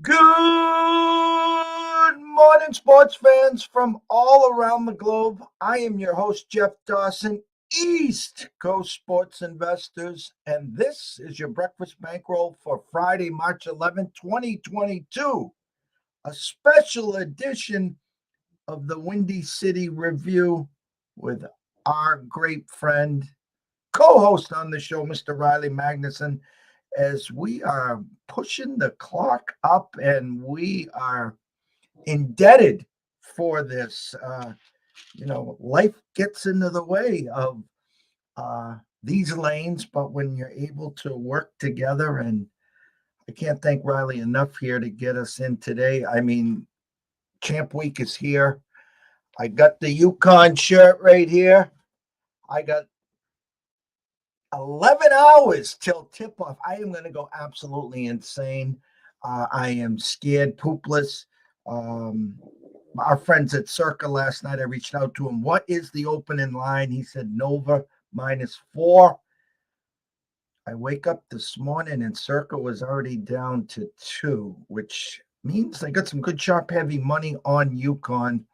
Good morning, sports fans from all around the globe. I am your host, Jeff Dawson, East Coast Sports Investors, and this is your breakfast bankroll for Friday, March 11th, 2022, a special edition of the Windy City Review with our great friend, co-host on the show, Mr. Riley Magnuson, as we are pushing the clock up and we are indebted for this. Life gets into the way of these lanes, but when you're able to work together, and I can't thank Riley enough here to get us in today. I mean, Champ Week is here. I got the Yukon shirt right here. I got 11 hours till tip off. I am going to go absolutely insane. I am scared, poopless. Our friends at Circa last night, I reached out to him. What is the opening line? He said Nova -4. I wake up this morning and Circa was already down to 2, which means I got some good sharp heavy money on Yukon,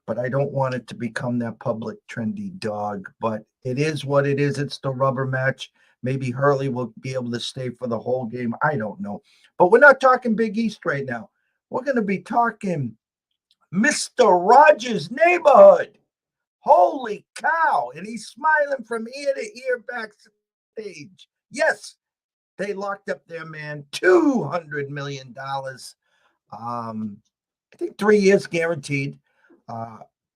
but I don't want it to become that public trendy dog. But it is what it is. It's the rubber match. Maybe Hurley will be able to stay for the whole game. I don't know. But we're not talking Big East right now. We're going to be talking Mr. Rogers' neighborhood. Holy cow. And he's smiling from ear to ear backstage. Yes, they locked up their man $200 million. I think 3 years guaranteed.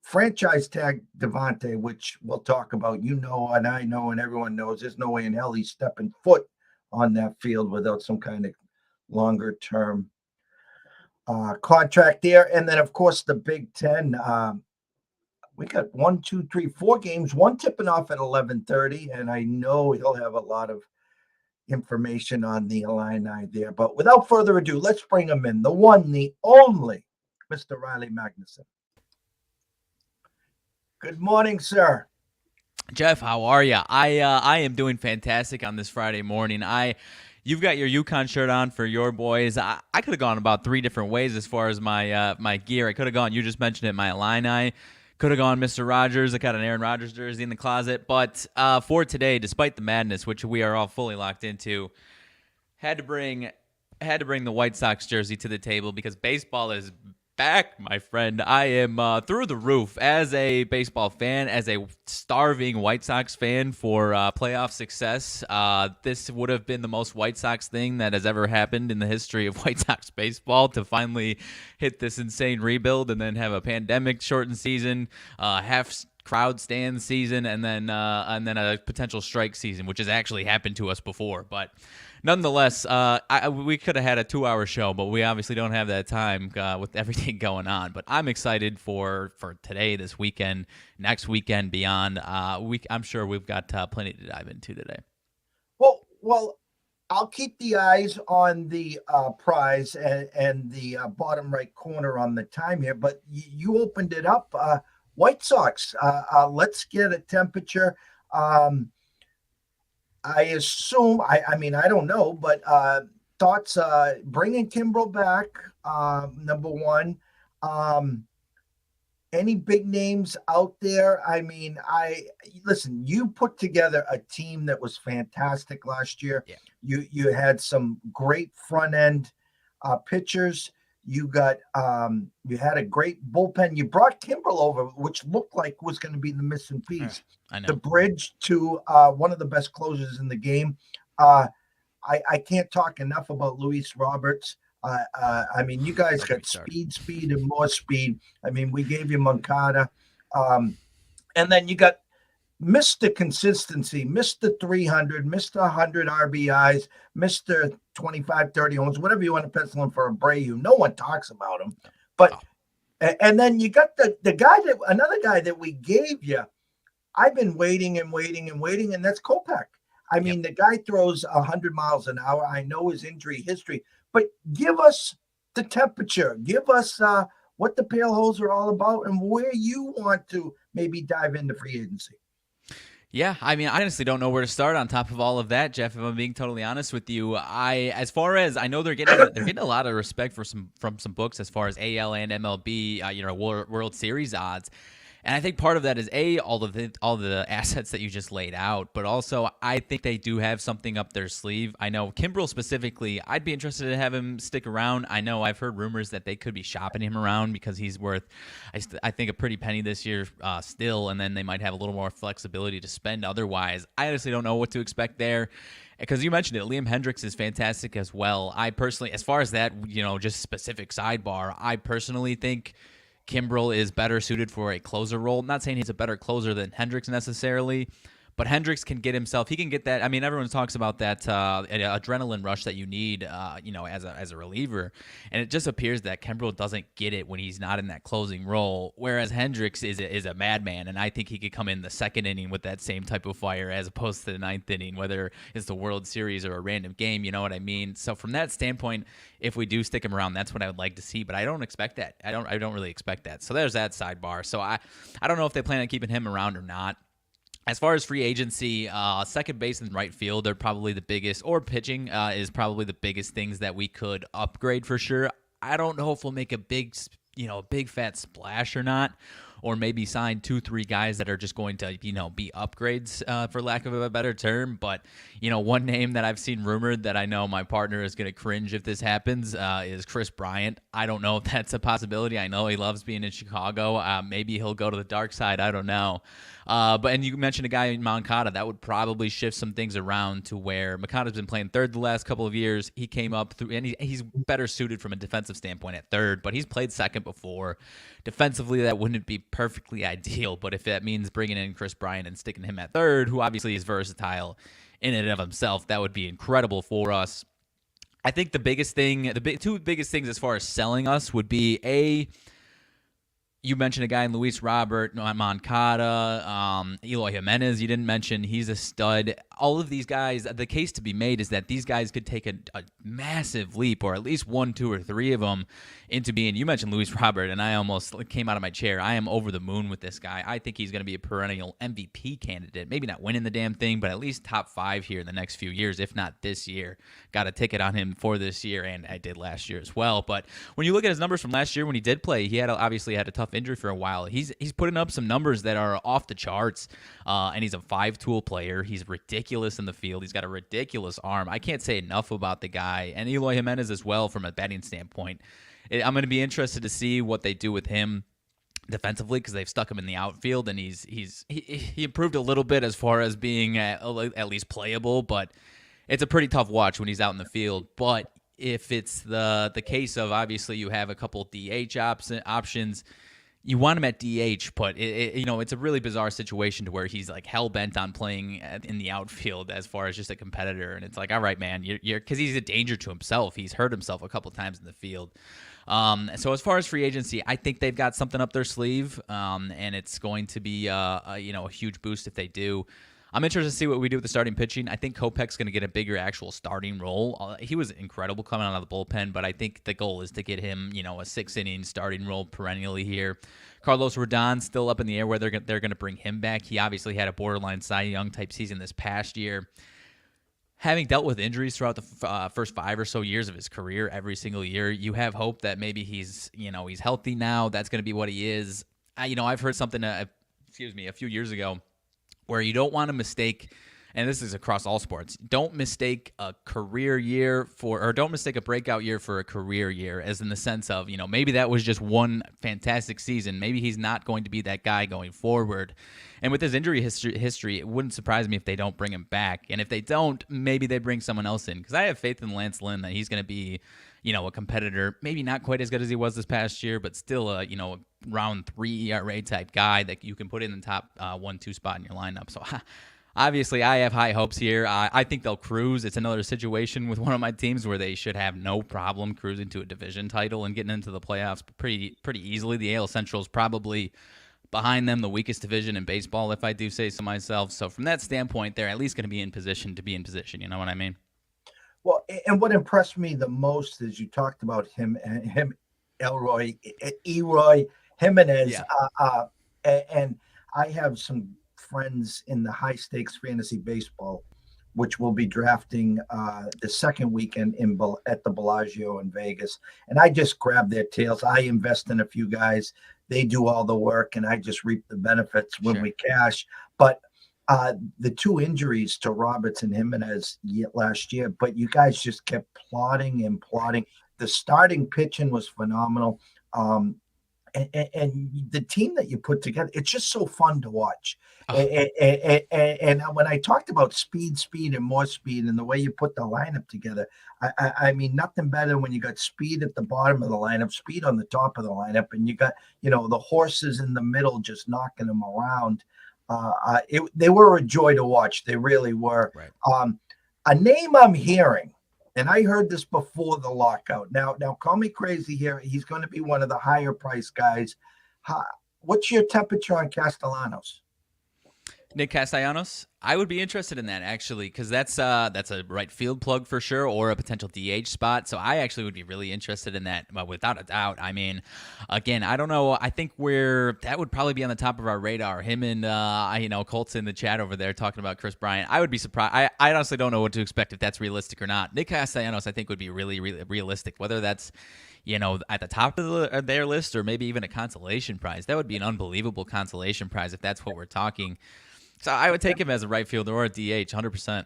Franchise tag Devontae, which we'll talk about. You know, and I know, and everyone knows there's no way in hell he's stepping foot on that field without some kind of longer term contract there. And then, of course, the Big Ten. We got 1, 2, 3, 4 games, one tipping off at 11:30, and I know he'll have a lot of information on the Illini there. But without further ado, let's bring him in. The one, the only, Mr. Riley Magnuson. Good morning, sir. Jeff, how are you? I am doing fantastic on this Friday morning. You've got your Yukon shirt on for your boys. I could have gone about 3 different ways as far as my gear. I could have gone, you just mentioned it, my Illini. Could have gone Mr. Rogers. I got an Aaron Rodgers jersey in the closet. But for today, despite the madness, which we are all fully locked into, had to bring the White Sox jersey to the table because baseball is back, my friend. I am through the roof as a baseball fan, as a starving White Sox fan for playoff success. This would have been the most White Sox thing that has ever happened in the history of White Sox baseball, to finally hit this insane rebuild and then have a pandemic shortened season, half crowd stand season, and then a potential strike season, which has actually happened to us before. But nonetheless, we could have had a 2-hour show, but we obviously don't have that time with everything going on. But I'm excited for today, this weekend, next weekend, beyond. I'm sure we've got plenty to dive into today. Well, I'll keep the eyes on the prize and the bottom right corner on the time here. But you opened it up. White Sox. Let's get a temperature. I assume. I mean, I don't know, but thoughts. Bringing Kimbrel back. Number one. Any big names out there? I mean, listen, you put together a team that was fantastic last year. Yeah. You had some great front end pitchers. You got you had a great bullpen. You brought Kimbrel over, which looked like was going to be the missing piece. I know. The bridge to one of the best closers in the game. I can't talk enough about Luis Roberts. I mean, you guys got speed, and more speed. I mean, we gave you Moncada. And then you got Mr. Consistency, Mr. 300, Mr. 100 RBIs, Mr. 25, 30 homes, whatever you want to pencil in for Abreu. No one talks about him. But and then you got another guy that we gave you. I've been waiting, and that's Kopech. I mean, the guy throws 100 miles an hour. I know his injury history. But give us the temperature. Give us what the Pale Holes are all about and where you want to maybe dive into free agency. Yeah, I mean, I honestly don't know where to start on top of all of that, Jeff. If I'm being totally honest with you, as far as I know, they're getting a lot of respect from some books as far as AL and MLB, World Series odds. And I think part of that is all the assets that you just laid out, but also I think they do have something up their sleeve. I know Kimbrel specifically, I'd be interested to have him stick around. I know I've heard rumors that they could be shopping him around because he's worth, I think, a pretty penny this year still, and then they might have a little more flexibility to spend otherwise. I honestly don't know what to expect there. Because you mentioned it, Liam Hendricks is fantastic as well. I personally, as far as that, just specific sidebar, I personally think Kimbrel is better suited for a closer role. I'm not saying he's a better closer than Hendricks necessarily, but Hendricks can get himself. He can get that. I mean, everyone talks about that adrenaline rush that you need, as a reliever, and it just appears that Kimbrel doesn't get it when he's not in that closing role. Whereas Hendricks is a madman, and I think he could come in the second inning with that same type of fire as opposed to the ninth inning, whether it's the World Series or a random game. You know what I mean? So from that standpoint, if we do stick him around, that's what I would like to see. But I don't expect that. I don't really expect that. So there's that sidebar. So I don't know if they plan on keeping him around or not. As far as free agency, second base and right field are probably the biggest, or pitching is probably the biggest things that we could upgrade for sure. I don't know if we'll make a big fat splash or not, or maybe sign 2-3 guys that are just going to, be upgrades for lack of a better term. But, one name that I've seen rumored that I know my partner is going to cringe if this happens is Chris Bryant. I don't know if that's a possibility. I know he loves being in Chicago. Maybe he'll go to the dark side. I don't know. And you mentioned a guy in Moncada that would probably shift some things around to where Moncada's been playing third the last couple of years. He came up through, and he's better suited from a defensive standpoint at third, but he's played second before. Defensively, that wouldn't be perfectly ideal, but if that means bringing in Chris Bryant and sticking him at third, who obviously is versatile in and of himself, that would be incredible for us. I think the two biggest things as far as selling us would be you mentioned a guy in Luis Robert, Moncada, Eloy Jimenez. You didn't mention he's a stud. All of these guys, the case to be made is that these guys could take a massive leap, or at least 1, 2, or 3 of them into being. You mentioned Luis Robert, and I almost came out of my chair. I am over the moon with this guy. I think he's going to be a perennial MVP candidate. Maybe not winning the damn thing, but at least top 5 here in the next few years, if not this year. Got a ticket on him for this year, and I did last year as well. But when you look at his numbers from last year when he did play, he obviously had a tough injury for a while. He's putting up some numbers that are off the charts, and he's a 5-tool player. He's ridiculous in the field. He's got a ridiculous arm. I can't say enough about the guy, and Eloy Jimenez as well from a batting standpoint. I'm going to be interested to see what they do with him defensively, because they've stuck him in the outfield, and he improved a little bit as far as being at least playable, but it's a pretty tough watch when he's out in the field. But if it's the case of, obviously you have a couple DH options, you want him at DH, but it's a really bizarre situation to where he's like hell bent on playing in the outfield as far as just a competitor, and it's like, all right, man, you're because he's a danger to himself. He's hurt himself a couple times in the field. So as far as free agency, I think they've got something up their sleeve, and it's going to be a huge boost if they do. I'm interested to see what we do with the starting pitching. I think Kopech's going to get a bigger actual starting role. He was incredible coming out of the bullpen, but I think the goal is to get him, a 6-inning starting role perennially here. Carlos Rodon still up in the air where they're going to bring him back. He obviously had a borderline Cy Young type season this past year. Having dealt with injuries throughout the first 5 or so years of his career, every single year, you have hope that maybe he's healthy now. That's going to be what he is. I've heard something, a few years ago, where you don't want to mistake, and this is across all sports, don't mistake a don't mistake a breakout year for a career year, as in the sense of, maybe that was just one fantastic season. Maybe he's not going to be that guy going forward. And with his injury history, it wouldn't surprise me if they don't bring him back. And if they don't, maybe they bring someone else in. Because I have faith in Lance Lynn that he's going to be, a competitor. Maybe not quite as good as he was this past year, but still a, round 3 ERA type guy that you can put in the top 1-2 spot in your lineup. So obviously I have high hopes here. I think they'll cruise. It's another situation with one of my teams where they should have no problem cruising to a division title and getting into the playoffs pretty easily. The AL Central is probably behind them the weakest division in baseball, if I do say so myself. So from that standpoint, they're at least going to be in position to be in position. You know what I mean? Well, and what impressed me the most is you talked about Eroy Jimenez. Yeah. And I have some friends in the high stakes fantasy baseball, which will be drafting the second weekend at the Bellagio in Vegas. And I just grab their tails. I invest in a few guys. They do all the work, and I just reap the benefits when we cash. But the 2 injuries to Roberts and Jimenez last year, but you guys just kept plotting and plotting. The starting pitching was phenomenal. And the team that you put together, it's just so fun to watch. Oh. And when I talked about speed, and more speed, and the way you put the lineup together, I mean, nothing better when you got speed at the bottom of the lineup, speed on the top of the lineup, and you got, the horses in the middle just knocking them around. They were a joy to watch. They really were. Right. A name I'm hearing, and I heard this before the lockout. Now call me crazy here. He's going to be one of the higher price guys. What's your temperature on Castellanos? Nick Castellanos, I would be interested in that, actually, because that's a right field plug for sure, or a potential DH spot. So I actually would be really interested in that, without a doubt. I mean, again, I don't know. I think that would probably be on the top of our radar. Him and Colt's in the chat over there talking about Chris Bryant. I would be surprised. I honestly don't know what to expect, if that's realistic or not. Nick Castellanos, I think, would be really, really realistic. Whether that's at the top of their list, or maybe even a consolation prize. That would be an unbelievable consolation prize if that's what we're talking. So I would take him as a right fielder or a DH, 100%.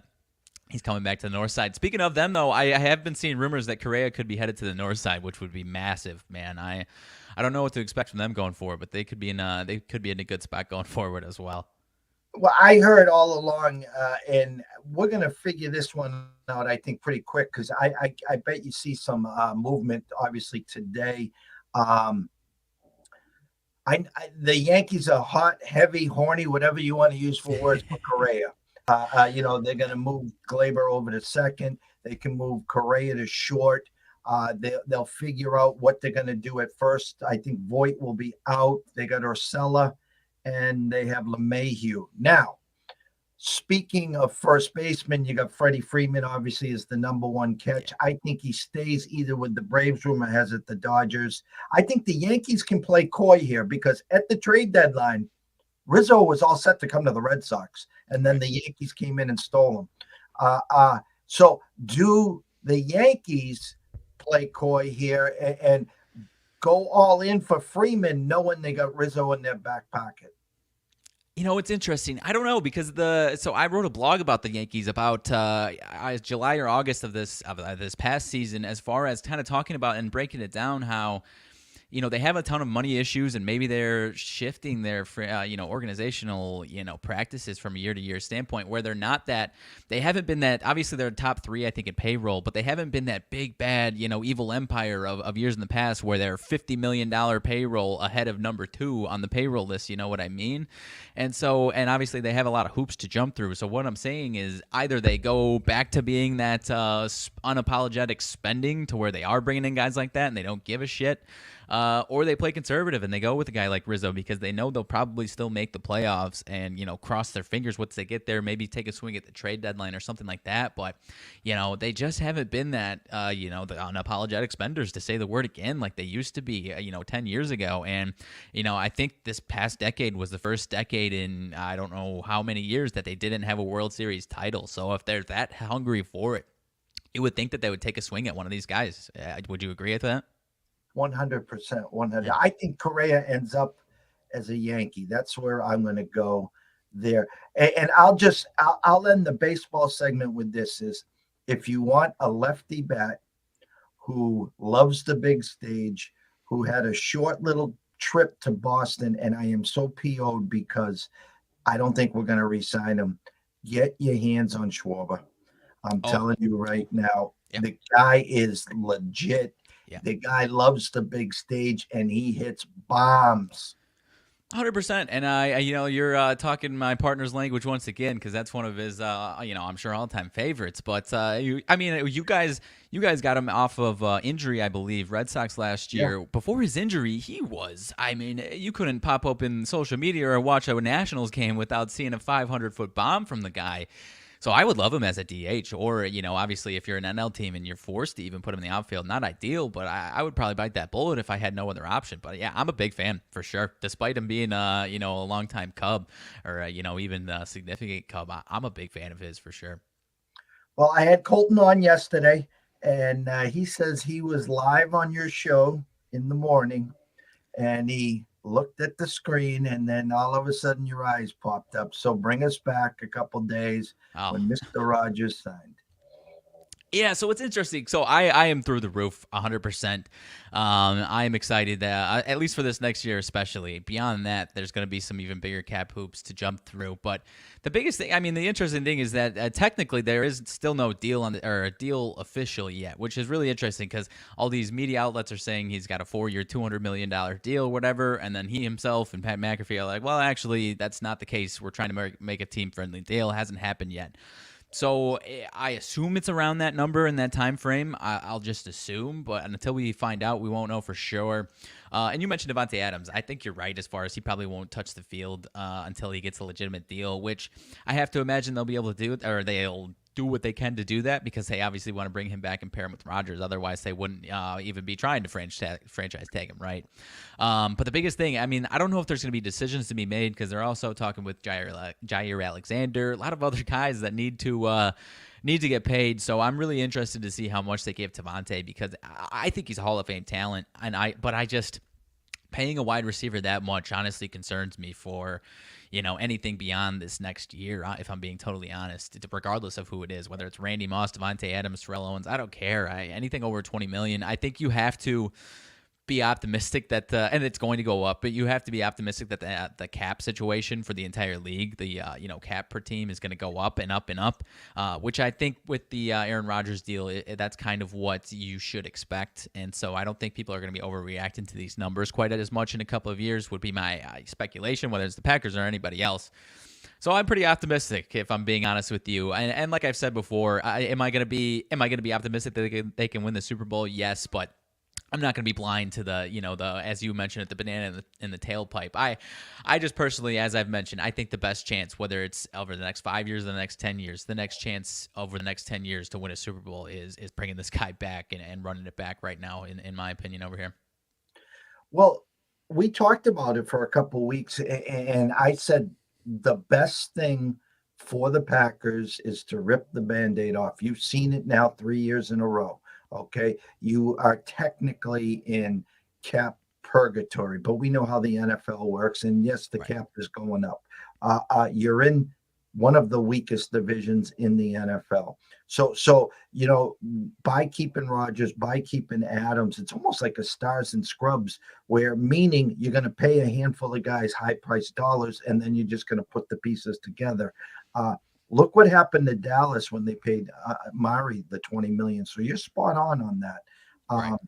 He's coming back to the north side. Speaking of them, though, I have been seeing rumors that Correa could be headed to the north side, which would be massive, man. I don't know what to expect from them going forward, but they could be in a good spot going forward as well. Well, I heard all along, and we're going to figure this one out, I think, pretty quick, because I bet you see some movement, obviously, today. The Yankees are hot, heavy, horny, whatever you want to use for words for Correa. They're going to move Glaber over to second. They can move Correa to short. They'll figure out what they're going to do at first. I think Voit will be out. They got Urshela, and they have LeMahieu. Now, speaking of first baseman, you got Freddie Freeman, obviously, is the number 1 catch. I think he stays either with the Braves, rumor has it, the Dodgers. I think the Yankees can play coy here, because at the trade deadline, Rizzo was all set to come to the Red Sox, and then the Yankees came in and stole him. So do the Yankees play coy here and go all in for Freeman, knowing they got Rizzo in their back pocket? It's interesting. I don't know, because so I wrote a blog about the Yankees about July or August of this past season, as far as kind of talking about and breaking it down how they have a ton of money issues, and maybe they're shifting their organizational practices from a year-to-year standpoint, where they haven't been that. Obviously, they're top 3, I think, in payroll, but they haven't been that big bad evil empire of years in the past, where they're $50 million payroll ahead of number 2 on the payroll list. You know what I mean? And obviously they have a lot of hoops to jump through. So what I'm saying is, either they go back to being that unapologetic spending, to where they are bringing in guys like that and they don't give a shit. or they play conservative and they go with a guy like Rizzo because they know they'll probably still make the playoffs and, cross their fingers once they get there, maybe take a swing at the trade deadline or something like that. But, they just haven't been that, the unapologetic spenders, to say the word again, like they used to be, 10 years ago. And, I think this past decade was the first decade in I don't know how many years that they didn't have a World Series title. So if they're that hungry for it, you would think that they would take a swing at one of these guys. Would you agree with that? 100%. 100. Yeah. I think Correa ends up as a Yankee. That's where I'm going to go there. And I'll end the baseball segment with this: is if you want a lefty bat who loves the big stage, who had a short little trip to Boston, and I am so PO'd because I don't think we're going to re-sign him. Get your hands on Schwarber. I'm telling you right now, the guy is legit. Yeah. The guy loves the big stage, and he hits bombs. 100%. And you're talking my partner's language once again, because that's one of his, I'm sure all-time favorites. But you guys got him off of injury, I believe. Red Sox last year. Yeah. Before his injury, you couldn't pop open social media or watch a Nationals game without seeing a 500-foot bomb from the guy. So I would love him as a DH, or, obviously if you're an NL team and you're forced to even put him in the outfield, not ideal, but I would probably bite that bullet if I had no other option. But yeah, I'm a big fan for sure. Despite him being, a longtime Cub, or, even a significant Cub, I'm a big fan of his for sure. Well, I had Colton on yesterday, and he says he was live on your show in the morning, and he looked at the screen, and then all of a sudden your eyes popped up. So bring us back a couple days when Mr. Rogers signed. Yeah, so it's interesting. So I am through the roof 100%. I am excited that, at least for this next year especially. Beyond that, there's going to be some even bigger cap hoops to jump through. But the biggest thing, the interesting thing is that technically there is still no deal or a deal official yet, which is really interesting because all these media outlets are saying he's got a 4-year, $200 million deal or whatever, and then he himself and Pat McAfee are like, well, actually, that's not the case. We're trying to make a team-friendly deal. It hasn't happened yet. So I assume it's around that number in that time frame. I'll just assume, but until we find out, we won't know for sure. And you mentioned Davante Adams. I think you're right as far as he probably won't touch the field until he gets a legitimate deal, which I have to imagine they'll be able to do, or they'll do what they can to do that because they obviously want to bring him back and pair him with Rodgers. Otherwise, they wouldn't even be trying to franchise tag him, right? But the biggest thing, I don't know if there's going to be decisions to be made because they're also talking with Jair Alexander, a lot of other guys that need to get paid. So I'm really interested to see how much they give Davante because I think he's a Hall of Fame talent, but I just paying a wide receiver that much honestly concerns me for anything beyond this next year, if I'm being totally honest, regardless of who it is, whether it's Randy Moss, Davante Adams, Terrell Owens, I don't care. Anything over $20 million, I think you have to be optimistic that, and it's going to go up, but you have to be optimistic that the cap situation for the entire league, the cap per team is going to go up and up and up, which I think with the Aaron Rodgers deal, that's kind of what you should expect. And so I don't think people are going to be overreacting to these numbers quite as much in a couple of years would be my speculation, whether it's the Packers or anybody else. So I'm pretty optimistic, if I'm being honest with you. And like I've said before, am I going to be optimistic that they can win the Super Bowl? Yes, but I'm not going to be blind to the as you mentioned, the banana in the tailpipe. I just personally, as I've mentioned, I think the best chance, whether it's over the next 5 years or the next 10 years, the next chance over the next 10 years to win a Super Bowl is bringing this guy back and running it back right now, in my opinion, over here. Well, we talked about it for a couple of weeks, and I said the best thing for the Packers is to rip the Band-Aid off. You've seen it now 3 years in a row. Okay, you are technically in cap purgatory, but we know how the NFL works. And yes, the cap is going up. You're in one of the weakest divisions in the NFL. So by keeping Rodgers, by keeping Adams, it's almost like a stars and scrubs, where meaning you're going to pay a handful of guys high-priced dollars, and then you're just going to put the pieces together. Look what happened to Dallas when they paid Mari the $20 million. So you're spot on that.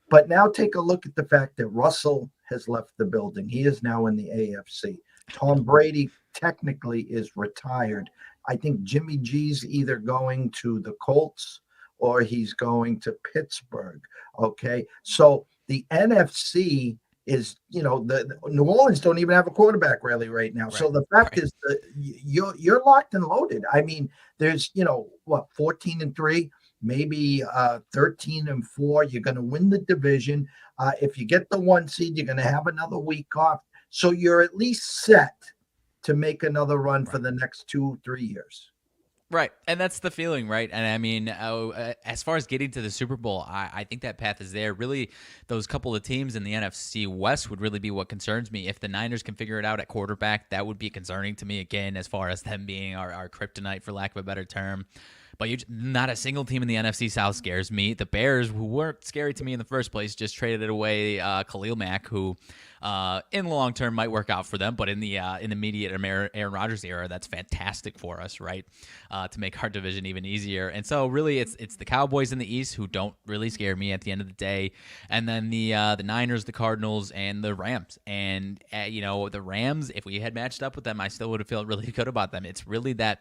But now take a look at the fact that Russell has left the building. He is now in the AFC. Tom Brady technically is retired. I think Jimmy G's either going to the Colts or he's going to Pittsburgh. Okay. So the NFC is, the New Orleans don't even have a quarterback really right now. Right. So the fact Right. is that you're locked and loaded. I mean, there's 14-3, maybe 13-4. You're going to win the division. If you get the 1 seed, you're going to have another week off. So you're at least set to make another run for the next 2-3 years. Right. And that's the feeling, right? And I mean, as far as getting to the Super Bowl, I think that path is there. Really, those couple of teams in the NFC West would really be what concerns me. If the Niners can figure it out at quarterback, that would be concerning to me again, as far as them being our kryptonite, for lack of a better term. But not a single team in the NFC South scares me. The Bears, who weren't scary to me in the first place, just traded away Khalil Mack, who in the long term might work out for them, but in the immediate Aaron Rodgers era, that's fantastic for us, right? To make our division even easier. And so really, it's the Cowboys in the East who don't really scare me at the end of the day, and then the Niners, the Cardinals, and the Rams. And the Rams, if we had matched up with them, I still would have felt really good about them. It's really that.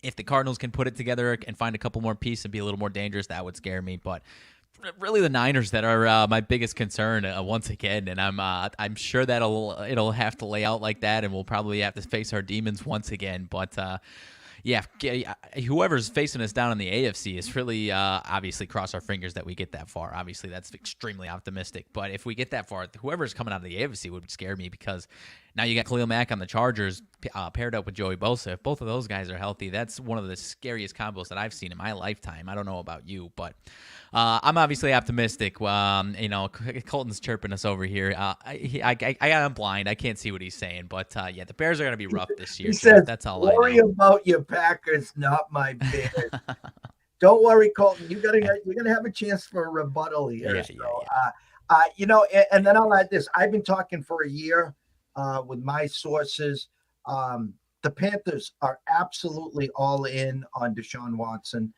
If the Cardinals can put it together and find a couple more pieces and be a little more dangerous, that would scare me. But really, the Niners that are my biggest concern once again, and I'm sure that it'll have to lay out like that, and we'll probably have to face our demons once again. But yeah, whoever's facing us down in the AFC is really obviously cross our fingers that we get that far. Obviously, that's extremely optimistic. But if we get that far, whoever's coming out of the AFC would scare me, because now you got Khalil Mack on the Chargers paired up with Joey Bosa. If both of those guys are healthy, that's one of the scariest combos that I've seen in my lifetime. I don't know about you, but I'm obviously optimistic. Colton's chirping us over here. I'm blind. I can't see what he's saying. But, yeah, the Bears are going to be rough this year. He says, that's all I know. worry about your Packers, not my Bears. Don't worry, Colton. You're gonna have a chance for a rebuttal here. And then I'll add this. I've been talking for a year with my sources. The Panthers are absolutely all in on Deshaun Watson.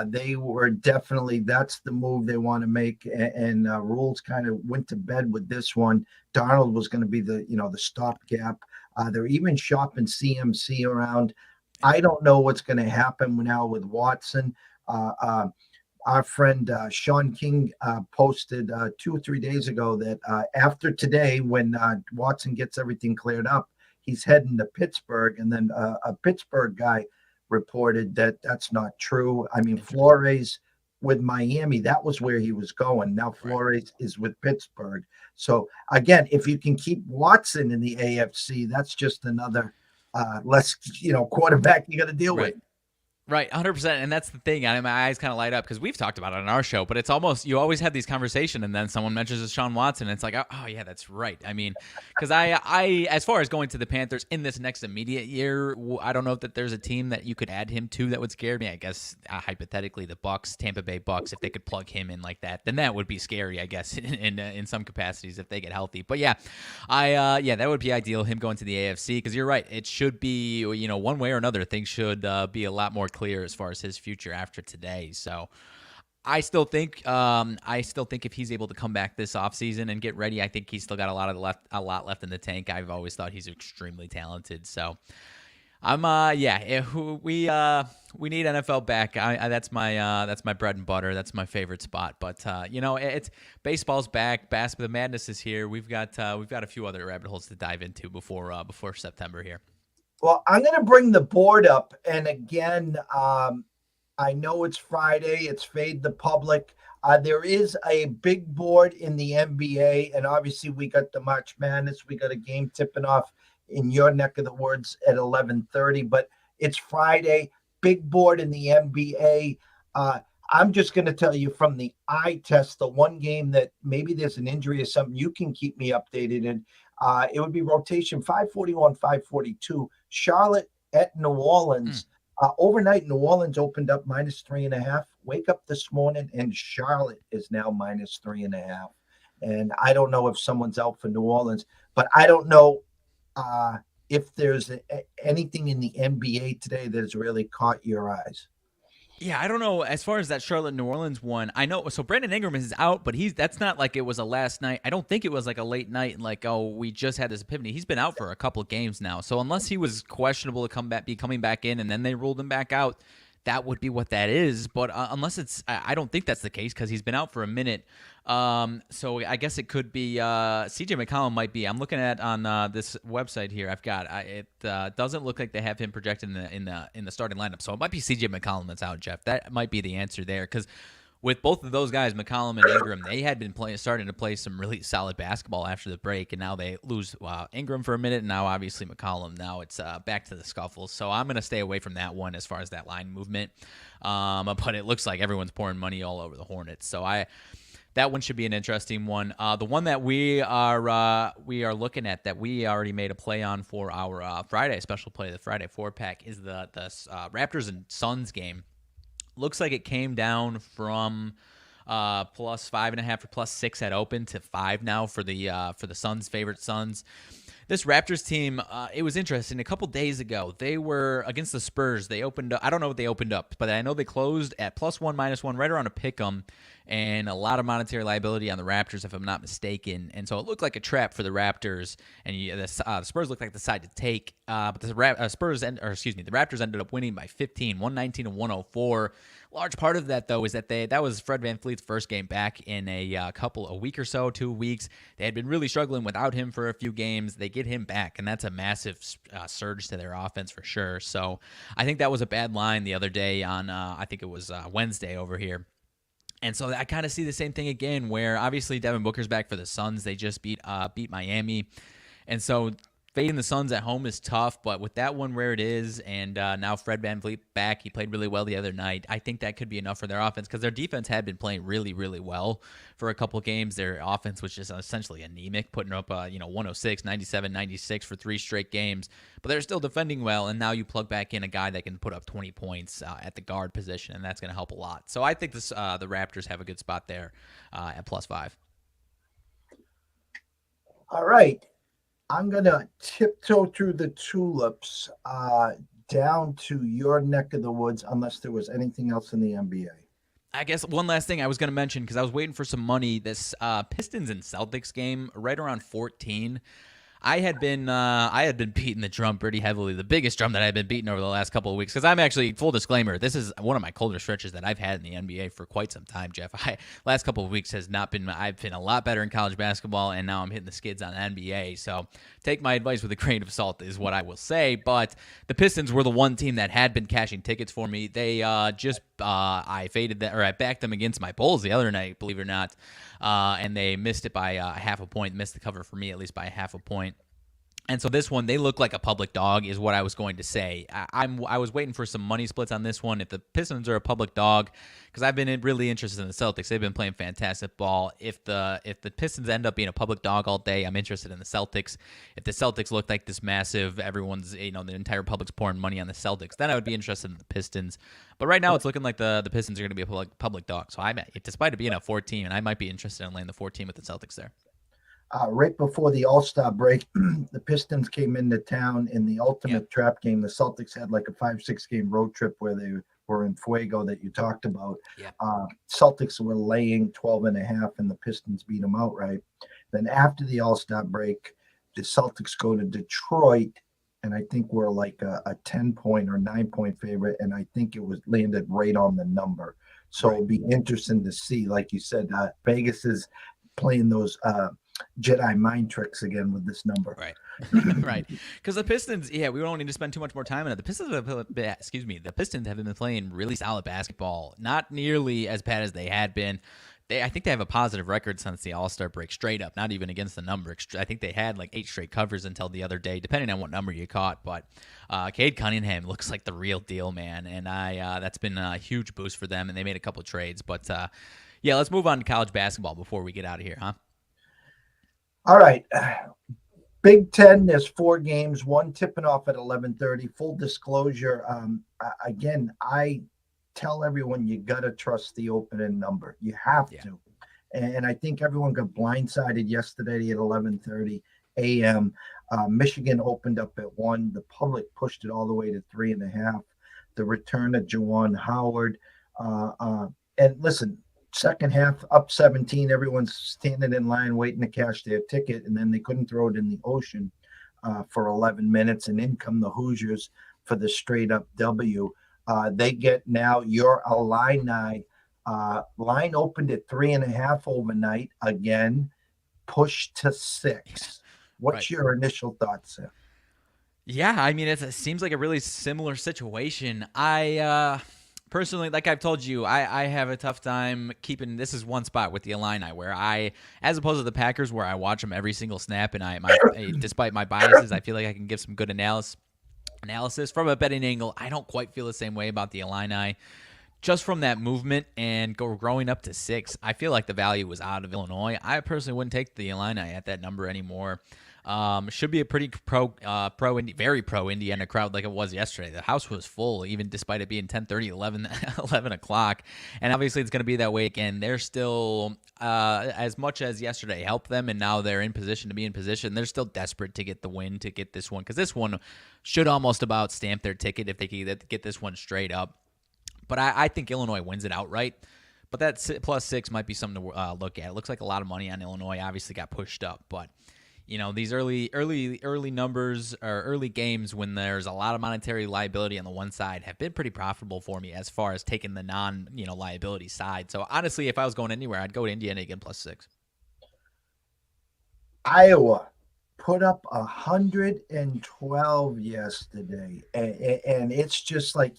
They were definitely, that's the move they want to make. And Rules kind of went to bed with this one. Darnold was going to be the stopgap. They're even shopping CMC around. I don't know what's going to happen now with Watson. Our friend Sean King posted 2 or 3 days ago that after today, when Watson gets everything cleared up, he's heading to Pittsburgh. And then a Pittsburgh guy reported that that's not true. I mean, Flores with Miami, that was where he was going. Now Flores is with Pittsburgh. So again, if you can keep Watson in the AFC, that's just another less quarterback you got to deal with. Right, 100%, and that's the thing. My eyes kind of light up because we've talked about it on our show, but it's almost, you always have these conversations, and then someone mentions Deshaun Watson, and it's like, oh yeah, that's right. I mean, because I, as far as going to the Panthers in this next immediate year, I don't know that there's a team that you could add him to that would scare me. I guess hypothetically, the Bucks, Tampa Bay Bucks, if they could plug him in like that, then that would be scary, I guess, in some capacities if they get healthy. But yeah, that would be ideal, him going to the AFC, because you're right, it should be, one way or another, things should be a lot more clear as far as his future after today. So I still think if he's able to come back this offseason and get ready, I think he's still got a lot left in the tank. I've always thought he's extremely talented. So I'm we need NFL back. That's my bread and butter. That's my favorite spot. But it's baseball's back. The madness is here. We've got a few other rabbit holes to dive into before September here. Well, I'm going to bring the board up. And again, I know it's Friday. It's Fade the Public. There is a big board in the NBA. And obviously, we got the March Madness. We got a game tipping off in your neck of the woods at 11:30. But it's Friday. Big board in the NBA. I'm just going to tell you from the eye test, the one game that maybe there's an injury or something, you can keep me updated in. It would be rotation 541, 542. Charlotte at New Orleans. Overnight, New Orleans opened up -3.5. Wake up this morning, and Charlotte is now -3.5. And I don't know if someone's out for New Orleans, but I don't know if there's anything in the NBA today that has really caught your eyes. Yeah, I don't know. As far as that Charlotte New Orleans one, I know. So Brandon Ingram is out, but that's not like it was a last night. I don't think it was like a late night and like, oh, we just had this epiphany. He's been out for a couple of games now. So unless he was questionable to be coming back in and then they ruled him back out, that would be what that is. But unless it's, I don't think that's the case because he's been out for a minute. So I guess it could be CJ McCollum might be. I'm looking at on this website here. I've got it. Doesn't look like they have him projected in the starting lineup. So it might be CJ McCollum that's out, Jeff. That might be the answer there because with both of those guys, McCollum and Ingram, they had been starting to play some really solid basketball after the break, and now they lose Ingram for a minute, and now obviously McCollum. Now it's back to the scuffles. So I'm going to stay away from that one as far as that line movement. But it looks like everyone's pouring money all over the Hornets. So that one should be an interesting one. The one that we are looking at that we already made a play on for our Friday special play, the Friday 4-pack, is the Raptors and Suns game. Looks like it came down from plus 5.5 or plus 6 at open to 5 now for the Suns' favorite Suns. This Raptors team, it was interesting. A couple days ago, they were against the Spurs. They opened up. I don't know what they opened up, but I know they closed at +1, -1, right around a pick 'em, and a lot of monetary liability on the Raptors, if I'm not mistaken. And so it looked like a trap for the Raptors, and the Spurs looked like the side to take. But the Raptors ended up winning by 15, 119 to 104. Large part of that, though, is that was Fred VanVleet's first game back in a week or so, 2 weeks. They had been really struggling without him for a few games. They get him back, and that's a massive surge to their offense for sure. So I think that was a bad line the other day on, I think it was Wednesday over here. And so I kind of see the same thing again, where obviously Devin Booker's back for the Suns. They just beat Miami, and so fading the Suns at home is tough. But with that one where it is, and now Fred VanVleet back, he played really well the other night. I think that could be enough for their offense because their defense had been playing really, really well for a couple of games. Their offense was just essentially anemic, putting up 106, 97, 96 for 3 straight games. But they're still defending well, and now you plug back in a guy that can put up 20 points at the guard position, and that's going to help a lot. So I think the Raptors have a good spot there at +5. All right. I'm going to tiptoe through the tulips down to your neck of the woods unless there was anything else in the NBA. I guess one last thing I was going to mention because I was waiting for some money. This Pistons and Celtics game right around 14. I had been beating the drum pretty heavily, the biggest drum that I've been beating over the last couple of weeks. Because I'm actually, full disclaimer, this is one of my colder stretches that I've had in the NBA for quite some time, Jeff. Last couple of weeks has not been. I've been a lot better in college basketball, and now I'm hitting the skids on the NBA. So take my advice with a grain of salt, is what I will say. But the Pistons were the one team that had been cashing tickets for me. They I faded that, or I backed them against my Bulls the other night, believe it or not, and they missed it by half a point. Missed the cover for me at least by half a point. And so this one, they look like a public dog, is what I was going to say. I was waiting for some money splits on this one. If the Pistons are a public dog, because I've been really interested in the Celtics. They've been playing fantastic ball. If the Pistons end up being a public dog all day, I'm interested in the Celtics. If the Celtics look like this massive, everyone's, the entire public's pouring money on the Celtics, then I would be interested in the Pistons. But right now, it's looking like the Pistons are going to be a public dog. So despite it being a 14, and I might be interested in laying the 14 with the Celtics there. Right before the All-Star break, the Pistons came into town in the ultimate trap game. The Celtics had like a 5-6 game road trip where they were in Fuego that you talked about. Celtics were laying 12.5, and the Pistons beat them outright. Then after the All-Star break, the Celtics go to Detroit, and I think we're like a 10-point or 9-point favorite, and I think it was landed right on the number. So it'll be interesting to see. Like you said, Vegas is playing those Jedi mind tricks again with this number. Right. Right. Because the Pistons, we don't need to spend too much more time on it. The Pistons have been playing really solid basketball. Not nearly as bad as they had been. I think they have a positive record since the All-Star break, straight up, not even against the number. I think they had like 8 straight covers until the other day, depending on what number you caught. But Cade Cunningham looks like the real deal, man. And that's been a huge boost for them, and they made a couple trades. But, let's move on to college basketball before we get out of here, huh? All right. Big 10, there's 4 games, one tipping off at 11:30. Full disclosure, again, I tell everyone you got to trust the opening number. You have to. And I think everyone got blindsided yesterday at 11:30 a.m. Michigan opened up at 1. The public pushed it all the way to 3.5. The return of Juwan Howard. And listen, second half up 17, everyone's standing in line waiting to cash their ticket, and then they couldn't throw it in the ocean for 11 minutes, and in come the Hoosiers for the straight up W. They get now your Illini. Line opened at 3.5 overnight. Again, pushed to 6. Right. What's your initial thoughts there? Yeah, I mean, it seems like a really similar situation. Personally, like I've told you, I have a tough time keeping. This is one spot with the Illini where as opposed to the Packers, where I watch them every single snap, and despite my biases, I feel like I can give some good analysis from a betting angle. I don't quite feel the same way about the Illini. Just from that movement and growing up to 6, I feel like the value was out of Illinois. I personally wouldn't take the Illini at that number anymore. Should be a pretty very pro Indiana crowd like it was yesterday. The house was full, even despite it being 10:30, 11 o'clock. And obviously it's going to be that way again. They're still, as much as yesterday helped them, and now they're in position to be in position, they're still desperate to get the win, to get this one, because this one should almost about stamp their ticket if they can get this one straight up. But I think Illinois wins it outright. But that +6 might be something to look at. It looks like a lot of money on Illinois. Obviously got pushed up, but these early numbers or early games when there's a lot of monetary liability on the one side have been pretty profitable for me as far as taking the liability side. So honestly, if I was going anywhere, I'd go to Indiana again +6. Iowa put up 112 yesterday, and it's just like,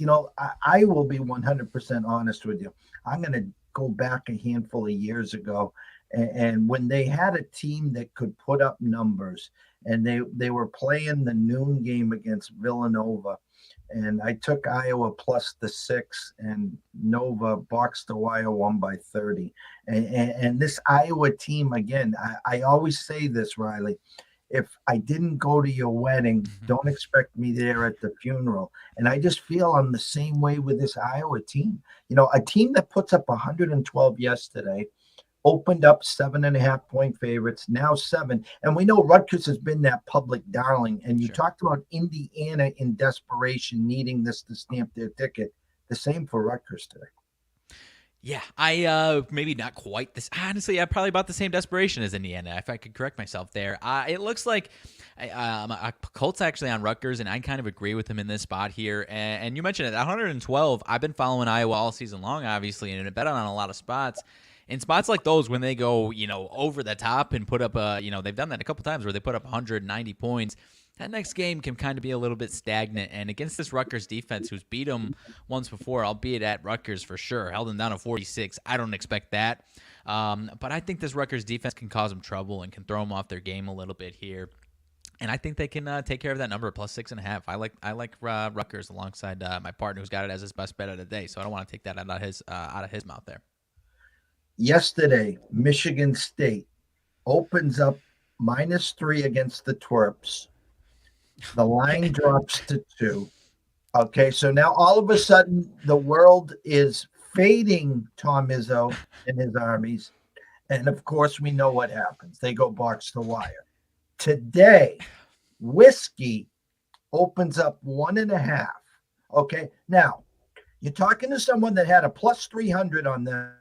I will be 100% honest with you. I'm going to go back a handful of years ago, and when they had a team that could put up numbers, and they were playing the noon game against Villanova, and I took Iowa plus the 6, and Nova boxed the wire, won by 30. And this Iowa team, again, I always say this, Riley, if I didn't go to your wedding, don't expect me there at the funeral. And I just feel I'm the same way with this Iowa team. A team that puts up 112 yesterday, opened up 7.5-point favorites, now 7. And we know Rutgers has been that public darling. And you talked about Indiana in desperation, needing this to stamp their ticket. The same for Rutgers today. Yeah, I maybe not quite this. Honestly, I probably about the same desperation as Indiana, if I could correct myself there. It looks like Colt's actually on Rutgers, and I kind of agree with him in this spot here. And you mentioned it, 112. I've been following Iowa all season long, obviously, and bet on a lot of spots. In spots like those, when they go, over the top and put up they've done that a couple times where they put up 190 points. That next game can kind of be a little bit stagnant. And against this Rutgers defense, who's beat them once before, albeit at Rutgers for sure, held them down to 46. I don't expect that. But I think this Rutgers defense can cause them trouble and can throw them off their game a little bit here. And I think they can take care of that number, +6.5. I like Rutgers alongside my partner, who's got it as his best bet of the day. So I don't want to take that out of his mouth there. Yesterday, Michigan State opens up -3 against the Twerps. The line drops to 2. Okay, so now all of a sudden the world is fading Tom Izzo and his armies. And of course, we know what happens. They go box the wire. Today, Whiskey opens up 1.5. Okay, now you're talking to someone that had a +300 on them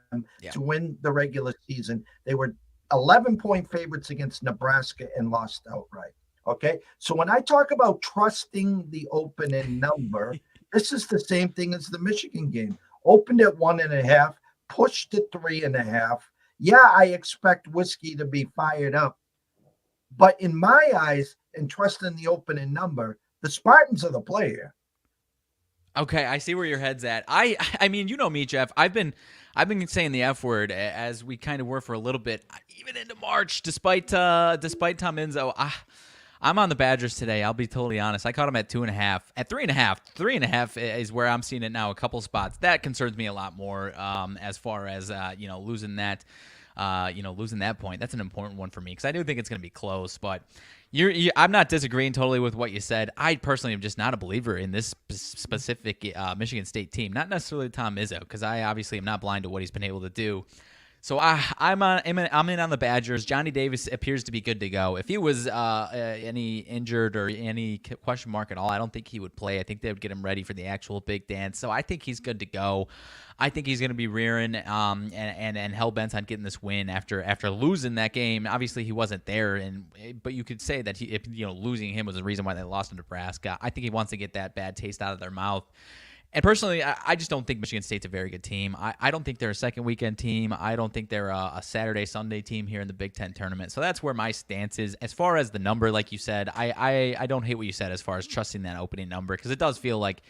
to win the regular season. They were 11-point favorites against Nebraska and lost outright. Okay, so when I talk about trusting the opening number, this is the same thing as the Michigan game. Opened at 1.5, pushed to 3.5. Yeah, I expect Whiskey to be fired up, but in my eyes, and trusting the opening number, the Spartans are the player. Okay, I see where your head's at. I mean, you know me, Jeff. I've been saying the F word as we kind of were for a little bit, even into March, despite Tom Izzo. I'm on the Badgers today. I'll be totally honest. I caught them at 2.5. At 3.5. 3.5 is where I'm seeing it now. A couple spots that concerns me a lot more. As far as losing that, losing that point. That's an important one for me because I do think it's going to be close. But I'm not disagreeing totally with what you said. I personally am just not a believer in this specific Michigan State team. Not necessarily Tom Izzo, because I obviously am not blind to what he's been able to do. So I'm in on the Badgers. Johnny Davis appears to be good to go. If he was any injured or any question mark at all, I don't think he would play. I think they would get him ready for the actual big dance. So I think he's good to go. I think he's going to be rearing and hell bent on getting this win after losing that game. Obviously, he wasn't there, but you could say that losing him was the reason why they lost to Nebraska. I think he wants to get that bad taste out of their mouth. And personally, I just don't think Michigan State's a very good team. I don't think they're a second weekend team. I don't think they're a Saturday, Sunday team here in the Big Ten tournament. So that's where my stance is. As far as the number, like you said, I don't hate what you said as far as trusting that opening number, because it does feel like,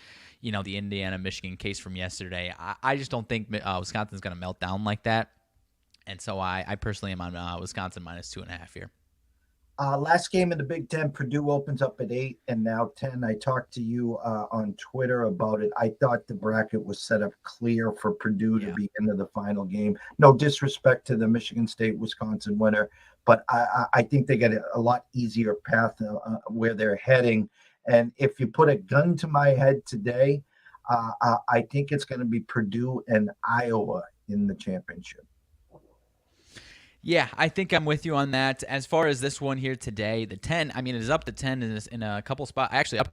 the Indiana-Michigan case from yesterday. I just don't think Wisconsin's going to melt down like that. And so I personally am on Wisconsin minus 2.5 here. Last game in the Big Ten, Purdue opens up at 8 and now 10. I talked to you on Twitter about it. I thought the bracket was set up clear for Purdue to be into the final game. No disrespect to the Michigan State-Wisconsin winner, but I think they get a lot easier path where they're heading. And if you put a gun to my head today, I think it's going to be Purdue and Iowa in the championship. Yeah, I think I'm with you on that. As far as this one here today, the 10, it is up to 10 in a couple spots. Actually, up.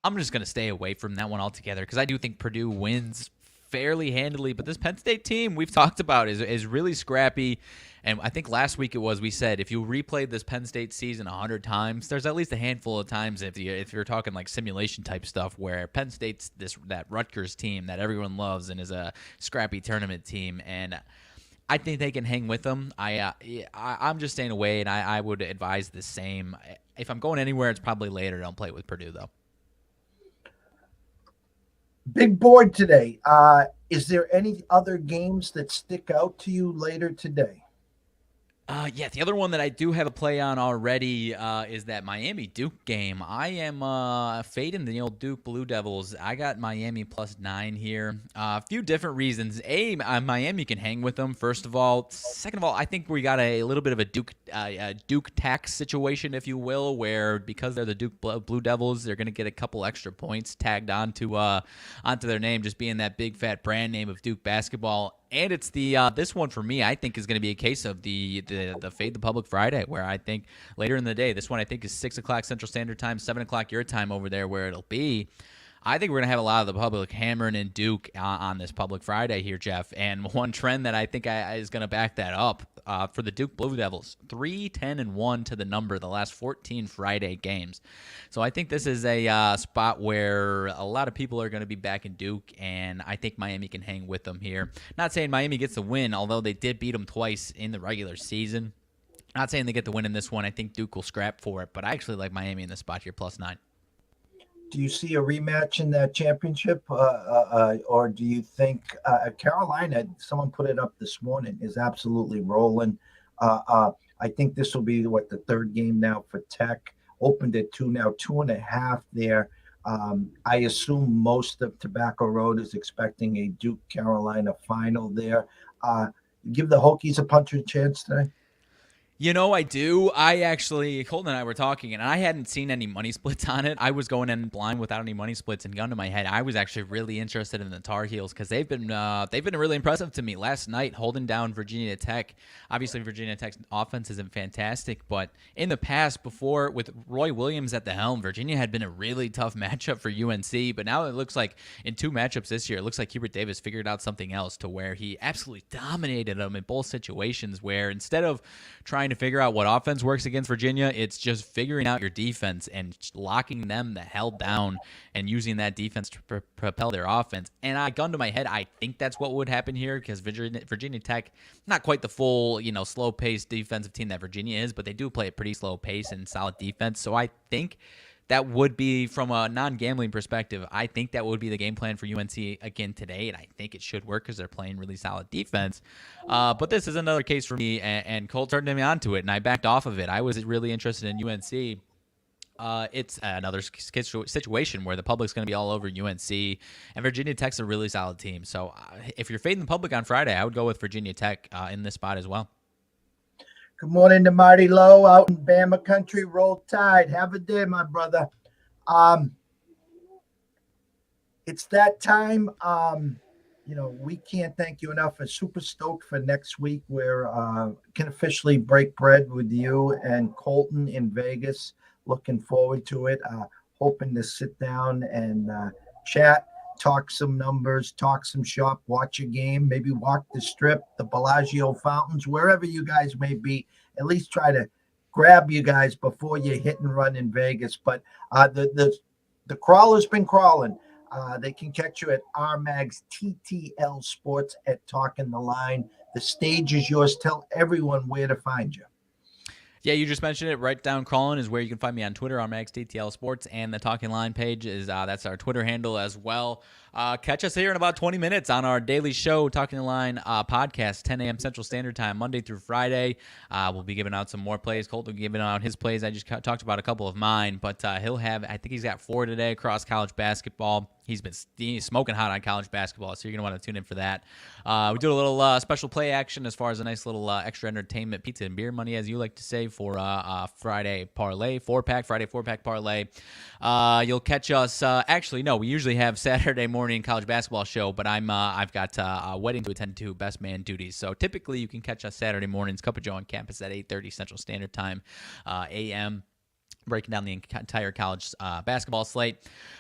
I'm just going to stay away from that one altogether because I do think Purdue wins fairly handily. But this Penn State team we've talked about is really scrappy. And I think last week we said if you replayed this Penn State season 100 times, there's at least a handful of times if you're talking like simulation type stuff where Penn State's that Rutgers team that everyone loves and is a scrappy tournament team, and I think they can hang with them. I'm just staying away, and I would advise the same. If I'm going anywhere, it's probably later. Don't play it with Purdue though. Big board today. Is there any other games that stick out to you later today? Yeah, the other one that I do have a play on already is that Miami-Duke game. I am fading the old Duke Blue Devils. I got Miami +9 here. A few different reasons. Miami can hang with them, first of all. Second of all, I think we got a little bit of a Duke tax situation, if you will, where because they're the Duke Blue Devils, they're going to get a couple extra points tagged onto their name, just being that big fat brand name of Duke basketball. And it's this one for me, I think, is going to be a case of the Fade the Public Friday, where I think later in the day, this one I think is 6 o'clock Central Standard Time, 7 o'clock your time over there where it'll be. I think we're going to have a lot of the public hammering in Duke on this Public Friday here, Jeff. And one trend that I think is going to back that up for the Duke Blue Devils, 3-10-1 to the number the last 14 Friday games. So I think this is a spot where a lot of people are going to be backing Duke, and I think Miami can hang with them here. Not saying Miami gets the win, although they did beat them twice in the regular season. Not saying they get the win in this one. I think Duke will scrap for it, but I actually like Miami in this spot here, +9. Do you see a rematch in that championship, or do you think Carolina, someone put it up this morning, is absolutely rolling? I think this will be, the third game now for Tech. Opened at 2, now 2.5 there. I assume most of Tobacco Road is expecting a Duke-Carolina final there. Give the Hokies a puncher's chance today? I do. Colton and I were talking, and I hadn't seen any money splits on it. I was going in blind without any money splits, and gun to my head, I was actually really interested in the Tar Heels because they've been really impressive to me. Last night, holding down Virginia Tech. Obviously, Virginia Tech's offense isn't fantastic, but in the past, before with Roy Williams at the helm, Virginia had been a really tough matchup for UNC. But now it looks like in 2 matchups this year, it looks like Hubert Davis figured out something else to where he absolutely dominated them in both situations. Where instead of trying to figure out what offense works against Virginia, it's just figuring out your defense and locking them the hell down and using that defense to propel their offense. And gun to my head, I think that's what would happen here because Virginia Tech, not quite the full, slow-paced defensive team that Virginia is, but they do play a pretty slow pace and solid defense. So I think that would be, from a non-gambling perspective, I think that would be the game plan for UNC again today, and I think it should work because they're playing really solid defense. But this is another case for me, and Cole turned me onto it, and I backed off of it. I was really interested in UNC. It's another situation where the public's going to be all over UNC, and Virginia Tech's a really solid team. So if you're fading the public on Friday, I would go with Virginia Tech in this spot as well. Good morning to Marty Lowe out in Bama country. Roll Tide. Have a day, my brother. It's that time. We can't thank you enough. I'm super stoked for next week. We're can officially break bread with you and Colton in Vegas. Looking forward to it. Hoping to sit down and chat, talk some numbers, talk some shop, watch a game, maybe walk the strip, the Bellagio fountains, wherever you guys may be. At least try to grab you guys before you hit and run in Vegas. But the crawler's been crawling. They can catch you at RMAG's TTL Sports at Talking the Line. The stage is yours. Tell everyone where to find you. Yeah, you just mentioned it. Right down crawling is where you can find me on Twitter on MaxTTL Sports, and the Talking Line page is that's our Twitter handle as well. Catch us here in about 20 minutes on our daily show, Talking the Line podcast, 10 a.m. Central Standard Time, Monday through Friday. We'll be giving out some more plays. Colt will be giving out his plays. I just talked about a couple of mine, but he'll have, I think he's got 4 today across college basketball. He's smoking hot on college basketball, so you're going to want to tune in for that. We do a little special play action as far as a nice little extra entertainment, pizza and beer money, as you like to say, for Friday parlay, 4-pack, Friday 4-pack parlay. You'll catch us, actually, no, we usually have Saturday morning college basketball show, but I've got a wedding to attend to, best man duties. So typically you can catch us Saturday mornings, Cup of Joe on campus at 8:30 Central Standard Time, a.m., breaking down the entire college basketball slate.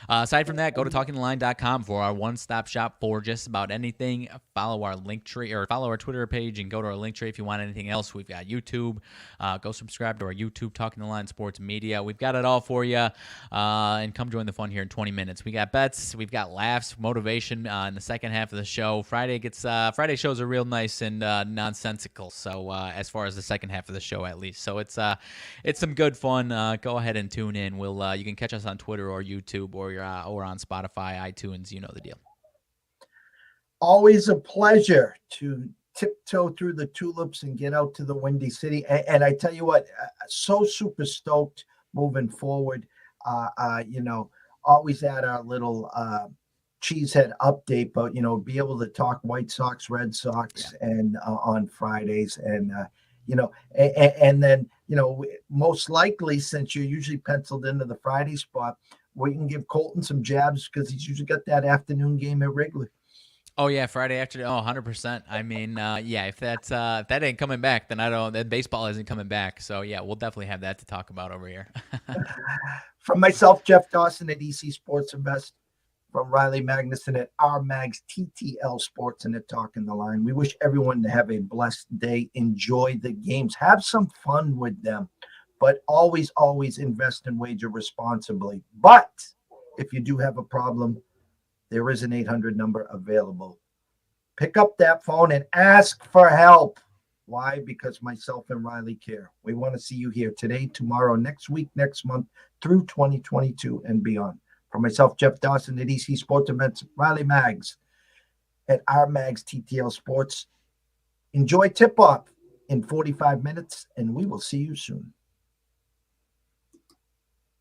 Aside from that, go to talkingtheline.com for our one-stop shop for just about anything. Follow our link tree or follow our Twitter page and go to our link tree if you want anything else. We've got YouTube. Go subscribe to our YouTube, Talking the Line Sports Media. We've got it all for you. And come join the fun here in 20 minutes. We got bets. We've got laughs, motivation in the second half of the show. Friday shows are real nice and nonsensical. So as far as the second half of the show, at least. So it's some good fun. Go ahead and tune in. You can catch us on Twitter or YouTube or on Spotify, iTunes. You know the deal. Always a pleasure to tiptoe through the tulips and get out to the Windy City. And I tell you what, so super stoked moving forward. Always at our little cheesehead update, but be able to talk White Sox, Red Sox, and on Fridays, and and then most likely, since you're usually penciled into the Friday spot, we can give Colton some jabs because he's usually got that afternoon game at Wrigley. Oh yeah, Friday afternoon. Oh, 100%. I mean, if that ain't coming back, then baseball isn't coming back. So yeah, we'll definitely have that to talk about over here. From myself, Jeff Dawson at EC Sports Invest, from Riley Magnuson at RMAG's TTL Sports and at Talking the Line. We wish everyone to have a blessed day. Enjoy the games. Have some fun with them. But always, always invest and wager responsibly. But if you do have a problem, there is an 800 number available. Pick up that phone and ask for help. Why? Because myself and Riley care. We want to see you here today, tomorrow, next week, next month, through 2022 and beyond. For myself, Jeff Dawson at EC Sports Events, Riley Mags at RMAG's TTL Sports. Enjoy tip-off in 45 minutes, and we will see you soon.